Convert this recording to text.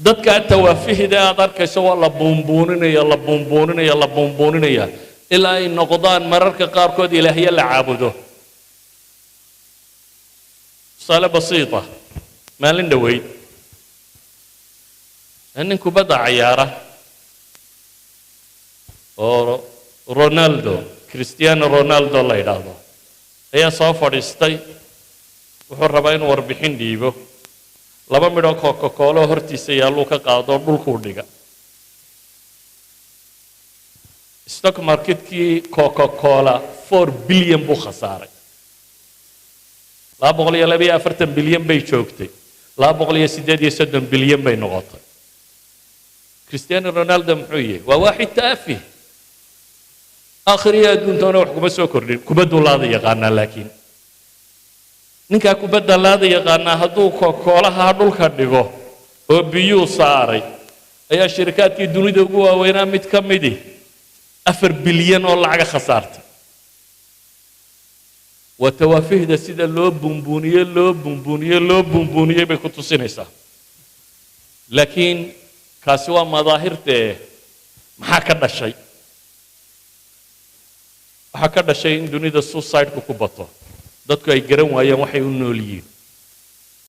dadka tawaafihida aad arkayso waa la buunbuuninaya ilaa ay noqdaan mararka qaarkood ilaahyo la caabudo tusaale basiita maalin dhaweyd nin kubadda ciyaara oo Ronaldo Cristiano Ronaldo la yiraahdo ayaa soo fadhiistay wuxuu rabaa inuu warbixin dhiibo laba midho Coca-Cola hortiisa yaallo ka qaado dhulku dhiga stock marketkii Coca-Cola 4 billion buu khasaaray 242 bilyan bay joogtay 238 bilyan bay noqotay Cristiano Ronaldo muxuu yahay waa waaxid taafih آخرية دون تونا وحكومة سكر كبدو الله ذي يقارنا لكن نكا كبد الله ذي يقارنا هدو كولا هادول كرديغو وبيو صاري أي شركات يدوني دقوا وينا متكمدي 4 بليون ولا حاجة خسارت وتوافيه ده سيدا لو بومبونية بكتو سينيسا لكن كاسوا مظاهرته محاكا الشيء waxaa ka dhashay in dunida suicide ku bato dadku ay garan waayeen waxay u nool yihiin